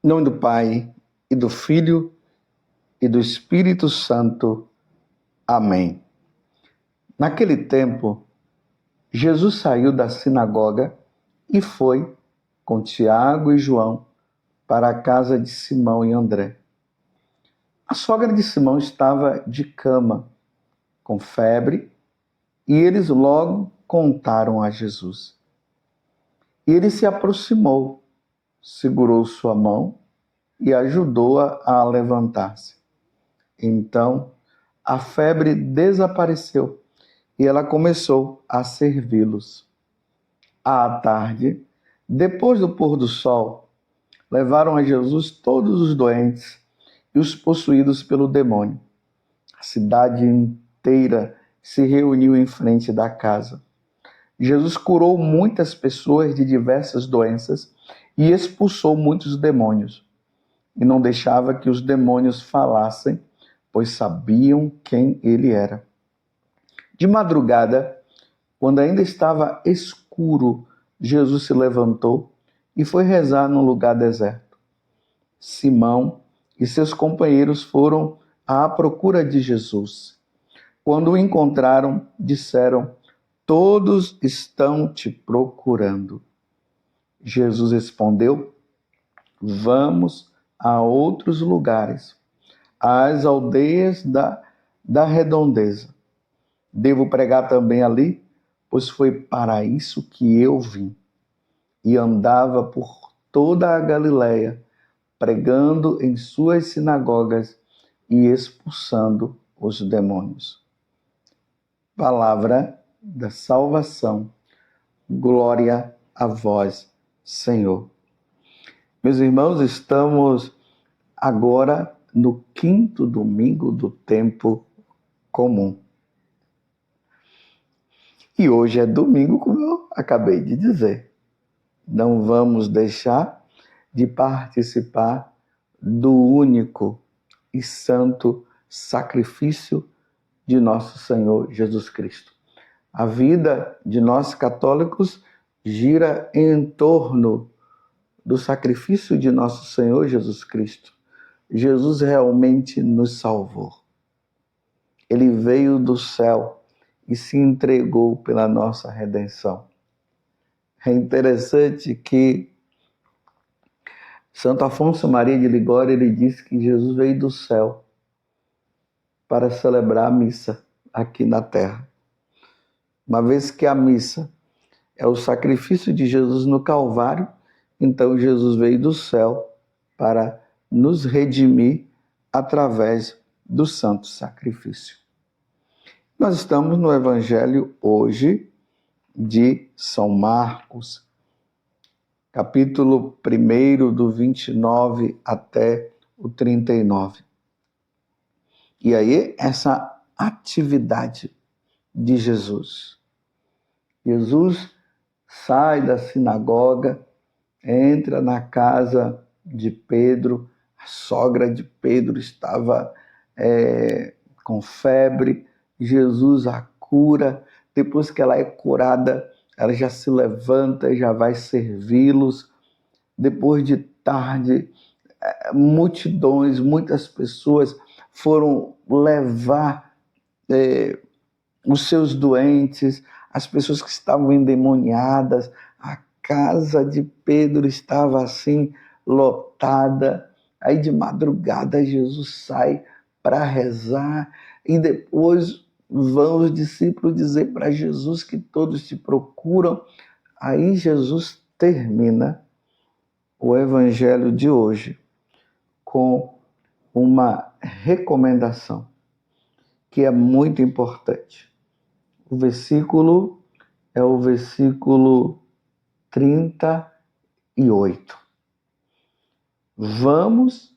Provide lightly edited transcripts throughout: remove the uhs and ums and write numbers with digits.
Em nome do Pai, e do Filho, e do Espírito Santo. Amém. Naquele tempo, Jesus saiu da sinagoga e foi com Tiago e João para a casa de Simão e André. A sogra de Simão estava de cama, com febre, e eles logo contaram a Jesus. E ele se aproximou, segurou sua mão e ajudou-a a levantar-se. Então, a febre desapareceu e ela começou a servi-los. À tarde, depois do pôr do sol, levaram a Jesus todos os doentes e os possuídos pelo demônio. A cidade inteira se reuniu em frente da casa. Jesus curou muitas pessoas de diversas doenças e expulsou muitos demônios. E não deixava que os demônios falassem, pois sabiam quem ele era. De madrugada, quando ainda estava escuro, Jesus se levantou e foi rezar num lugar deserto. Simão e seus companheiros foram à procura de Jesus. Quando o encontraram, disseram: "Todos estão te procurando." Jesus respondeu: "Vamos a outros lugares, às aldeias da redondeza. Devo pregar também ali, pois foi para isso que eu vim." E andava por toda a Galiléia, pregando em suas sinagogas e expulsando os demônios. Palavra da salvação. Glória a vós, Senhor. Meus irmãos, estamos agora no 5º domingo do tempo comum. E hoje é domingo, como eu acabei de dizer. Não vamos deixar de participar do único e santo sacrifício de nosso Senhor Jesus Cristo. A vida de nós católicos gira em torno do sacrifício de nosso Senhor Jesus Cristo. Jesus realmente nos salvou. Ele veio do céu e se entregou pela nossa redenção. É interessante que Santo Afonso Maria de Ligório, ele diz que Jesus veio do céu para celebrar a missa aqui na terra. Uma vez que a missa é o sacrifício de Jesus no Calvário, então Jesus veio do céu para nos redimir através do santo sacrifício. Nós estamos no Evangelho hoje de São Marcos, capítulo 1, do 29 até o 39. E aí, essa atividade de Jesus. Jesus sai da sinagoga, entra na casa de Pedro. A sogra de Pedro estava com febre. Jesus a cura. Depois que ela é curada, ela já se levanta e já vai servi-los. Depois de tarde, multidões, muitas pessoas foram levar os seus doentes, as pessoas que estavam endemoniadas. A casa de Pedro estava assim, lotada. Aí de madrugada Jesus sai para rezar e depois vão os discípulos dizer para Jesus que todos te procuram. Aí Jesus termina o evangelho de hoje com uma recomendação que é muito importante. O versículo é o versículo 38. Vamos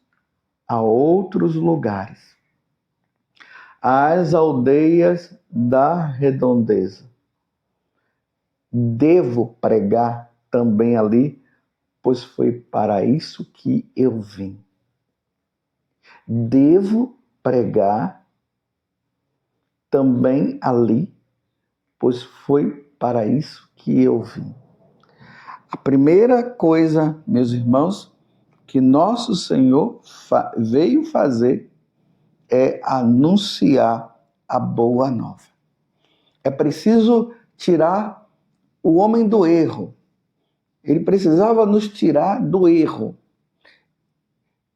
a outros lugares, às aldeias da redondeza. Devo pregar também ali, pois foi para isso que eu vim. Devo pregar também ali, pois foi para isso que eu vim. A primeira coisa, meus irmãos, que nosso Senhor veio fazer é anunciar a boa nova. É preciso tirar o homem do erro. Ele precisava nos tirar do erro.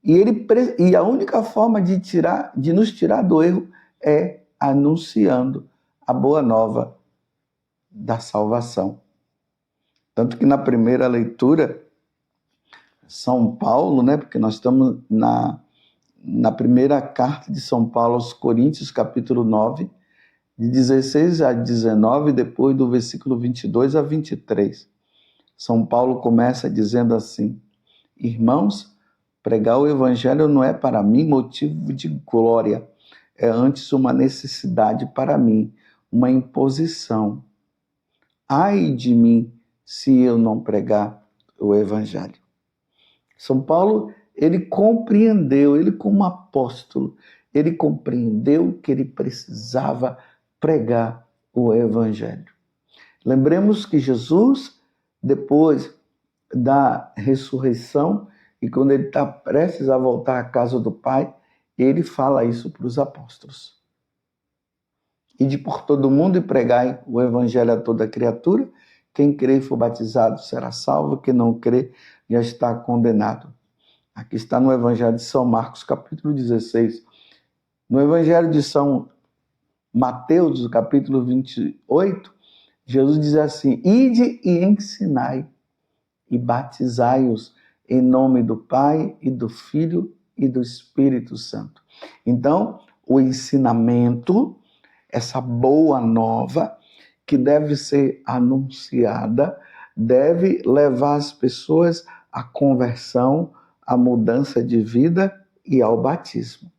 E a única forma de nos tirar do erro é anunciando a boa nova da salvação. Tanto que na primeira leitura, São Paulo, né, porque nós estamos na primeira carta de São Paulo aos Coríntios, capítulo 9, de 16 a 19, depois do versículo 22 a 23. São Paulo começa dizendo assim: irmãos, pregar o evangelho não é para mim motivo de glória, é antes uma necessidade para mim, uma imposição. Ai de mim se eu não pregar o evangelho. São Paulo, ele compreendeu, ele como apóstolo, ele compreendeu que ele precisava pregar o evangelho. Lembremos que Jesus, depois da ressurreição, e quando ele está prestes a voltar à casa do Pai, ele fala isso para os apóstolos. Ide por todo mundo e pregai o evangelho a toda criatura. Quem crê e for batizado será salvo, quem não crê já está condenado. Aqui está no Evangelho de São Marcos, capítulo 16. No Evangelho de São Mateus, capítulo 28, Jesus diz assim: ide e ensinai e batizai-os em nome do Pai e do Filho e do Espírito Santo. Então, o ensinamento, essa boa nova, que deve ser anunciada, deve levar as pessoas à conversão, à mudança de vida e ao batismo.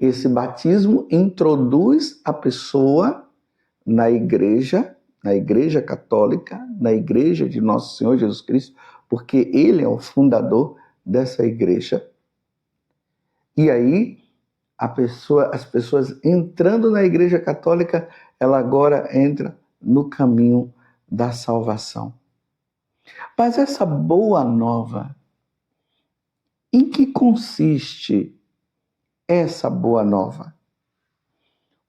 Esse batismo introduz a pessoa na igreja católica, na igreja de nosso Senhor Jesus Cristo, porque ele é o fundador dessa igreja. E aí, as pessoas entrando na igreja católica, ela agora entra no caminho da salvação. Mas essa boa nova, em que consiste essa boa nova?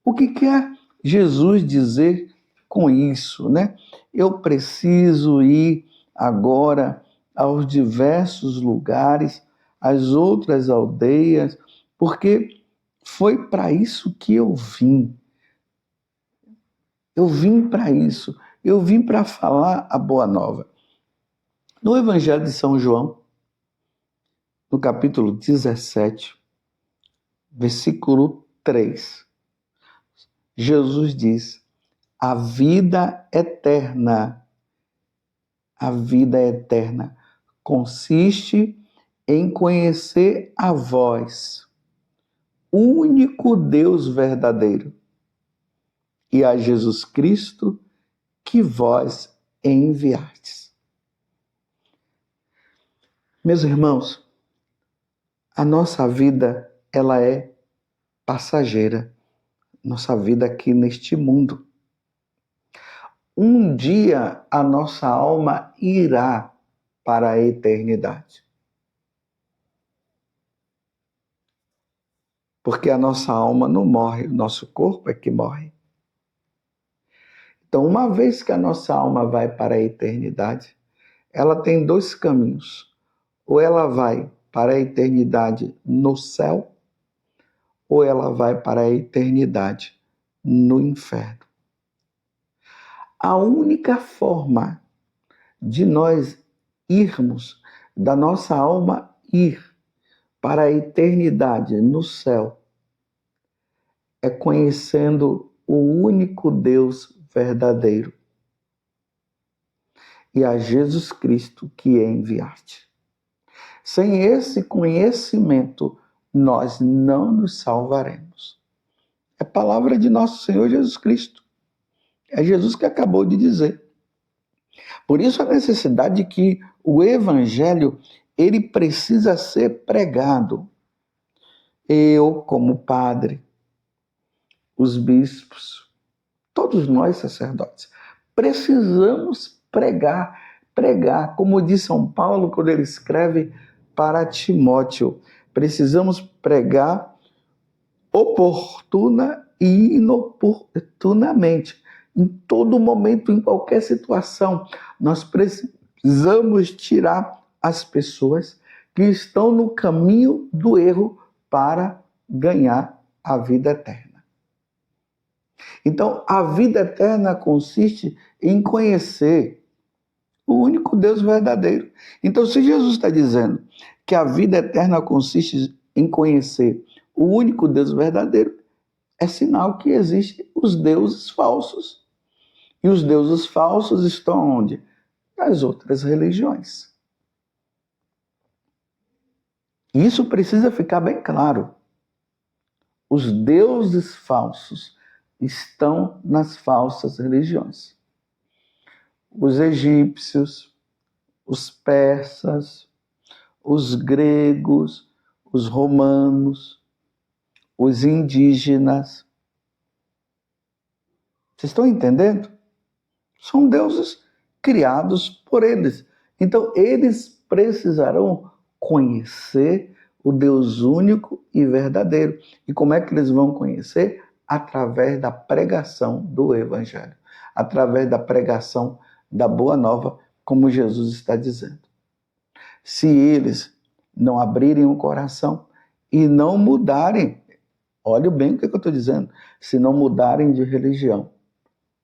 O que quer Jesus dizer com isso, né? Eu preciso ir agora aos diversos lugares, às outras aldeias, porque foi para isso que eu vim. Eu vim para isso. Eu vim para falar a boa nova. No Evangelho de São João, no capítulo 17, versículo 3, Jesus diz: a vida eterna consiste em conhecer a vós, o único Deus verdadeiro, e a Jesus Cristo que vós enviastes. Meus irmãos, a nossa vida, ela é passageira. Nossa vida aqui neste mundo. Um dia a nossa alma irá para a eternidade. Porque a nossa alma não morre, o nosso corpo é que morre. Então, uma vez que a nossa alma vai para a eternidade, ela tem dois caminhos. Ou ela vai para a eternidade no céu, ou ela vai para a eternidade no inferno. A única forma de nós irmos, da nossa alma ir para a eternidade no céu, é conhecendo o único Deus verdadeiro e a Jesus Cristo que enviaste. Sem esse conhecimento, nós não nos salvaremos. É palavra de nosso Senhor Jesus Cristo. É Jesus que acabou de dizer. Por isso a necessidade de que o evangelho, ele precisa ser pregado. Eu, como padre, os bispos, todos nós sacerdotes, precisamos pregar pregar, como diz São Paulo quando ele escreve para Timóteo. Precisamos pregar oportuna e inoportunamente. Em todo momento, em qualquer situação, nós precisamos tirar as pessoas que estão no caminho do erro para ganhar a vida eterna. Então, a vida eterna consiste em conhecer o único Deus verdadeiro. Então, se Jesus está dizendo que a vida eterna consiste em conhecer o único Deus verdadeiro, é sinal que existem os deuses falsos. E os deuses falsos estão onde? Nas outras religiões. Isso precisa ficar bem claro. Os deuses falsos estão nas falsas religiões. Os egípcios, os persas, os gregos, os romanos, os indígenas. Vocês estão entendendo? São deuses criados por eles. Então, eles precisarão conhecer o Deus único e verdadeiro. E como é que eles vão conhecer? Através da pregação do Evangelho. Através da pregação da Boa Nova, como Jesus está dizendo. Se eles não abrirem o coração e não mudarem, olha bem o que eu estou dizendo, se não mudarem de religião,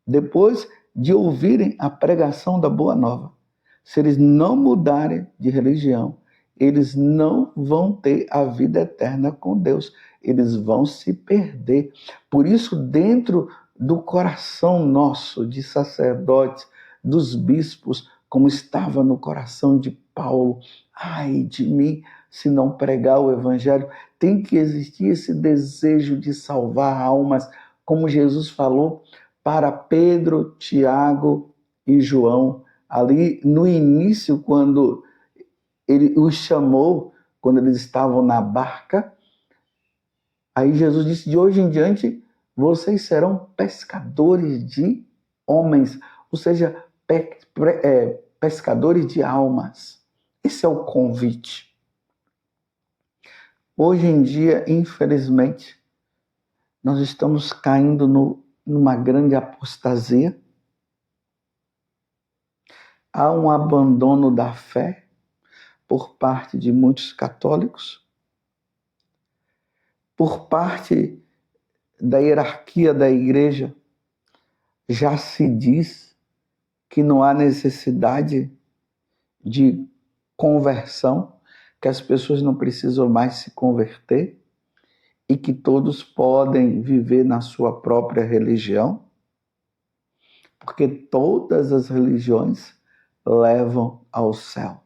depois de ouvirem a pregação da Boa Nova, se eles não mudarem de religião, eles não vão ter a vida eterna com Deus. Eles vão se perder. Por isso, dentro do coração nosso, de sacerdotes, dos bispos, como estava no coração de Paulo, ai de mim, se não pregar o Evangelho, tem que existir esse desejo de salvar almas, como Jesus falou para Pedro, Tiago e João, ali no início, quando ele os chamou, quando eles estavam na barca. Aí Jesus disse, de hoje em diante, vocês serão pescadores de homens, ou seja, pescadores de almas. Esse é o convite. Hoje em dia, infelizmente, nós estamos caindo numa grande apostasia. Há um abandono da fé por parte de muitos católicos, por parte da hierarquia da igreja. Já se diz que não há necessidade de conversão, que as pessoas não precisam mais se converter e que todos podem viver na sua própria religião, porque todas as religiões levam ao céu.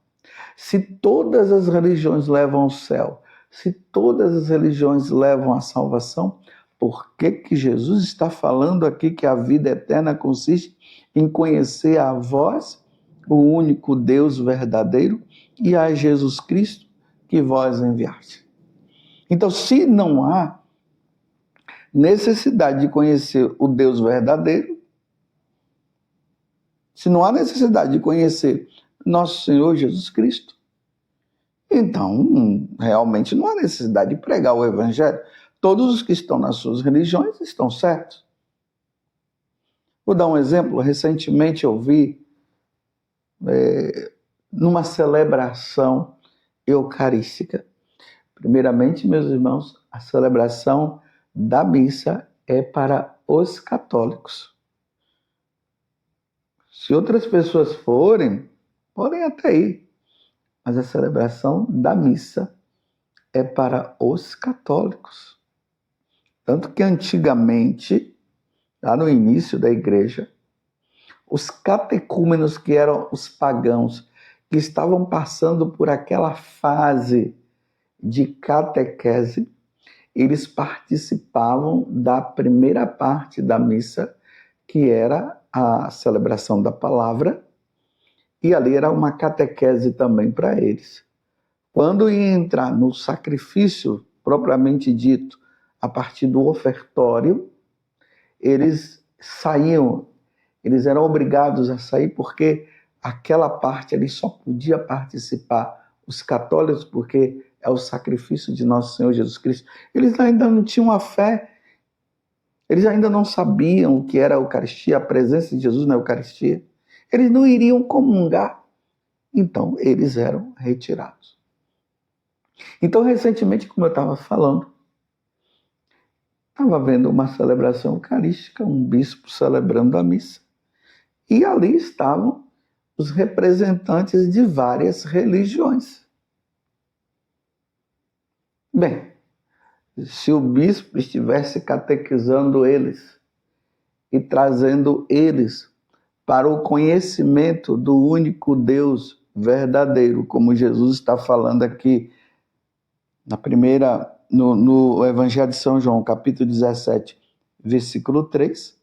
Se todas as religiões levam ao céu, se todas as religiões levam à salvação, por que Jesus está falando aqui que a vida eterna consiste em conhecer a vós, o único Deus verdadeiro, e a Jesus Cristo que vós enviaste? Então, se não há necessidade de conhecer o Deus verdadeiro, se não há necessidade de conhecer nosso Senhor Jesus Cristo, então realmente não há necessidade de pregar o Evangelho. Todos os que estão nas suas religiões estão certos. Vou dar um exemplo. Recentemente eu vi numa celebração eucarística. Primeiramente, meus irmãos, a celebração da missa é para os católicos. Se outras pessoas forem, podem até ir. Mas a celebração da missa é para os católicos. Tanto que antigamente, lá no início da igreja, os catecúmenos, que eram os pagãos, que estavam passando por aquela fase de catequese, eles participavam da primeira parte da missa, que era a celebração da palavra, e ali era uma catequese também para eles. Quando ia entrar no sacrifício propriamente dito, a partir do ofertório, eles saíam, eles eram obrigados a sair porque aquela parte ali só podia participar os católicos, porque é o sacrifício de nosso Senhor Jesus Cristo. Eles ainda não tinham a fé, eles ainda não sabiam o que era a Eucaristia, a presença de Jesus na Eucaristia. Eles não iriam comungar, então eles eram retirados. Então, recentemente, como eu estava falando, estava vendo uma celebração eucarística, um bispo celebrando a missa, e ali estavam os representantes de várias religiões. Bem, se o bispo estivesse catequizando eles e trazendo eles para o conhecimento do único Deus verdadeiro, como Jesus está falando aqui no Evangelho de São João, capítulo 17, versículo 3.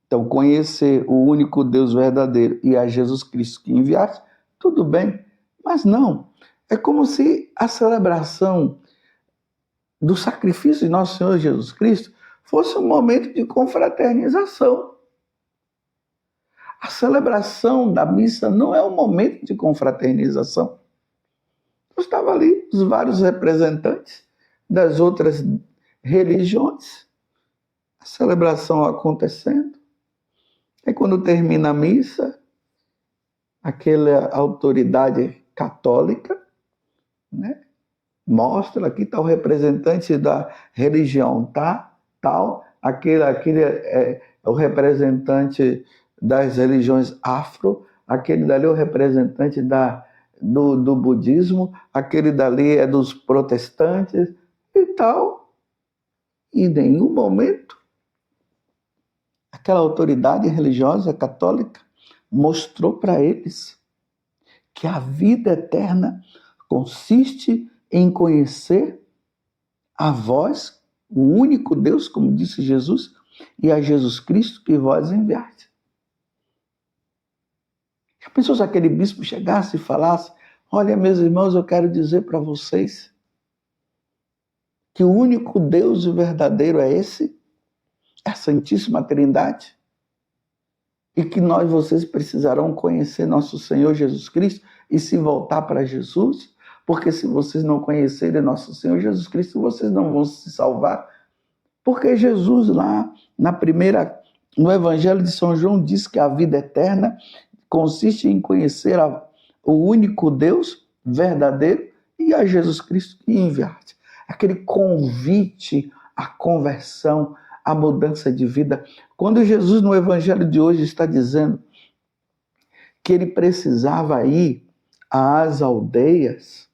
Então, conhecer o único Deus verdadeiro e a Jesus Cristo que enviaste, tudo bem, mas não. É como se a celebração do sacrifício de nosso Senhor Jesus Cristo fosse um momento de confraternização. A celebração da missa não é um momento de confraternização. Estavam ali os vários representantes das outras religiões, a celebração acontecendo. Aí quando termina a missa, aquela autoridade católica, né, mostra, aqui está o representante da religião, tá? Tal, aquele é o representante das religiões afro, aquele dali é o representante do budismo, aquele dali é dos protestantes e tal. E em nenhum momento aquela autoridade religiosa católica mostrou para eles que a vida eterna consiste em conhecer a vós, o único Deus, como disse Jesus, e a Jesus Cristo que vós enviaste. Já pensou se aquele bispo chegasse e falasse: olha, meus irmãos, eu quero dizer para vocês que o único Deus verdadeiro é esse, é a Santíssima Trindade, e que vocês precisarão conhecer nosso Senhor Jesus Cristo e se voltar para Jesus, porque se vocês não conhecerem nosso Senhor Jesus Cristo, vocês não vão se salvar. Porque Jesus lá no Evangelho de São João diz que a vida eterna consiste em conhecer o único Deus verdadeiro e a Jesus Cristo que enviaste. Aquele convite à conversão, à mudança de vida. Quando Jesus no Evangelho de hoje está dizendo que ele precisava ir às aldeias,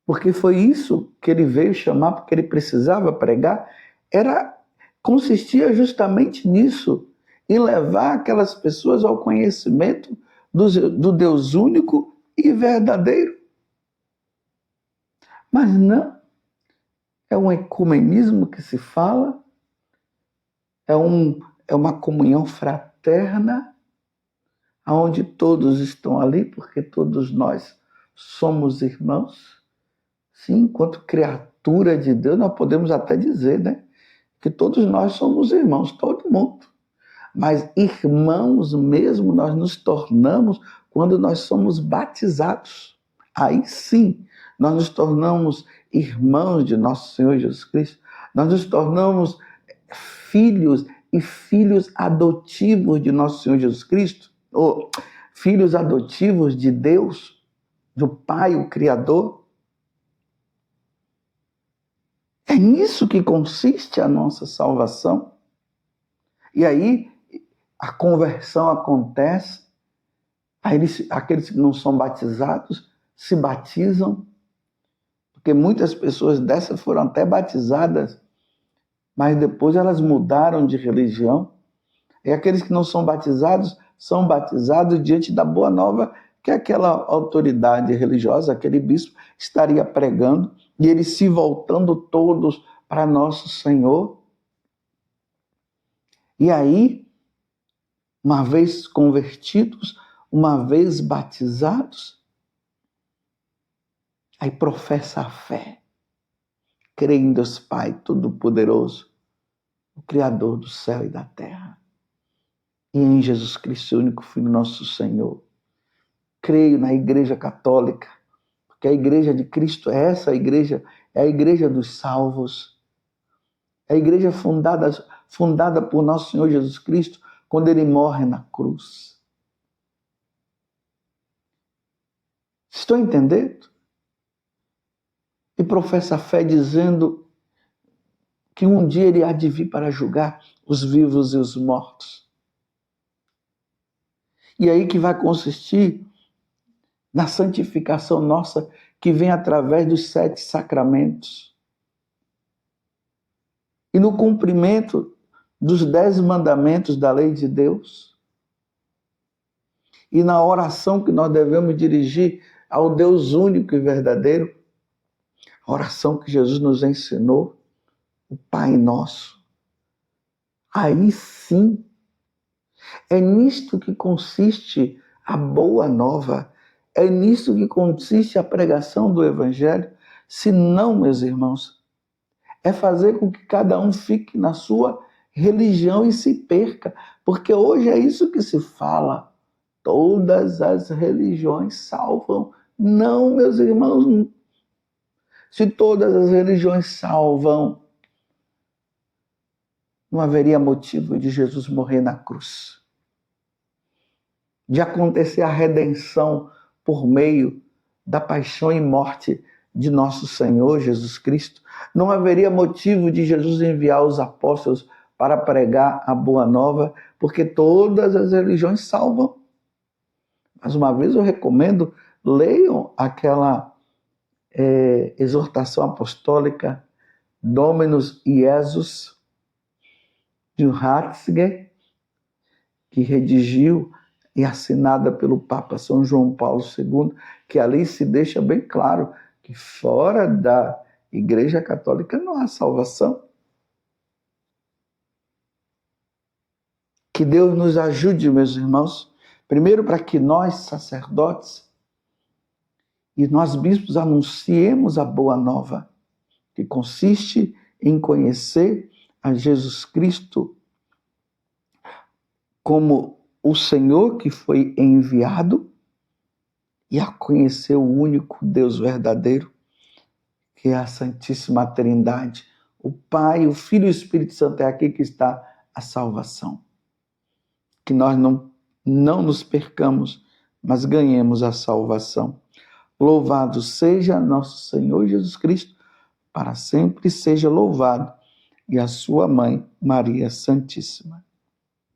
porque foi isso que ele veio chamar, porque ele precisava pregar, consistia justamente nisso, em levar aquelas pessoas ao conhecimento do Deus único e verdadeiro. Mas não, é um ecumenismo que se fala, é uma comunhão fraterna, onde todos estão ali, porque todos nós somos irmãos. Sim, enquanto criatura de Deus, nós podemos até dizer, né, que todos nós somos irmãos, todo mundo. Mas irmãos mesmo nós nos tornamos quando nós somos batizados. Aí sim, nós nos tornamos irmãos de nosso Senhor Jesus Cristo. Nós nos tornamos filhos e filhos adotivos de nosso Senhor Jesus Cristo, ou filhos adotivos de Deus, do Pai, o Criador. É nisso que consiste a nossa salvação. E aí a conversão acontece, aí aqueles que não são batizados se batizam, porque muitas pessoas dessas foram até batizadas, mas depois elas mudaram de religião. E aqueles que não são batizados diante da boa nova que aquela autoridade religiosa, aquele bispo, estaria pregando, e eles se voltando todos para nosso Senhor. E aí, uma vez convertidos, uma vez batizados, aí professa a fé, crê em Deus Pai Todo-Poderoso, o Criador do céu e da terra. e em Jesus Cristo, o único Filho nosso Senhor. Creio na Igreja Católica, porque a Igreja de Cristo é essa igreja, é a Igreja dos salvos. É a igreja fundada por nosso Senhor Jesus Cristo quando ele morre na cruz. Estou entendendo? E professa a fé dizendo que um dia ele há de vir para julgar os vivos e os mortos. E aí que vai consistir na santificação nossa que vem através dos 7 sacramentos. E no cumprimento dos 10 mandamentos da lei de Deus. E na oração que nós devemos dirigir ao Deus único e verdadeiro, a oração que Jesus nos ensinou, o Pai Nosso. Aí sim, é nisto que consiste a boa nova, é nisto que consiste a pregação do Evangelho. Se não, meus irmãos, é fazer com que cada um fique na sua religião e se perca, porque hoje é isso que se fala. Todas as religiões salvam. Não, meus irmãos, se todas as religiões salvam, não haveria motivo de Jesus morrer na cruz, de acontecer a redenção por meio da paixão e morte de nosso Senhor Jesus Cristo. Não haveria motivo de Jesus enviar os apóstolos para pregar a boa nova, porque todas as religiões salvam. Mais uma vez eu recomendo, leiam aquela exortação apostólica Dominus Iesus, de Ratzinger, que redigiu e assinada pelo Papa São João Paulo II, que ali se deixa bem claro que fora da Igreja Católica não há salvação. Que Deus nos ajude, meus irmãos, primeiro para que nós, sacerdotes, e nós bispos anunciemos a boa nova, que consiste em conhecer a Jesus Cristo como o Senhor que foi enviado e a conhecer o único Deus verdadeiro, que é a Santíssima Trindade, o Pai, o Filho e o Espírito Santo. É aqui que está a salvação. Que nós não nos percamos, mas ganhemos a salvação. Louvado seja nosso Senhor Jesus Cristo, para sempre seja louvado, e a sua mãe, Maria Santíssima.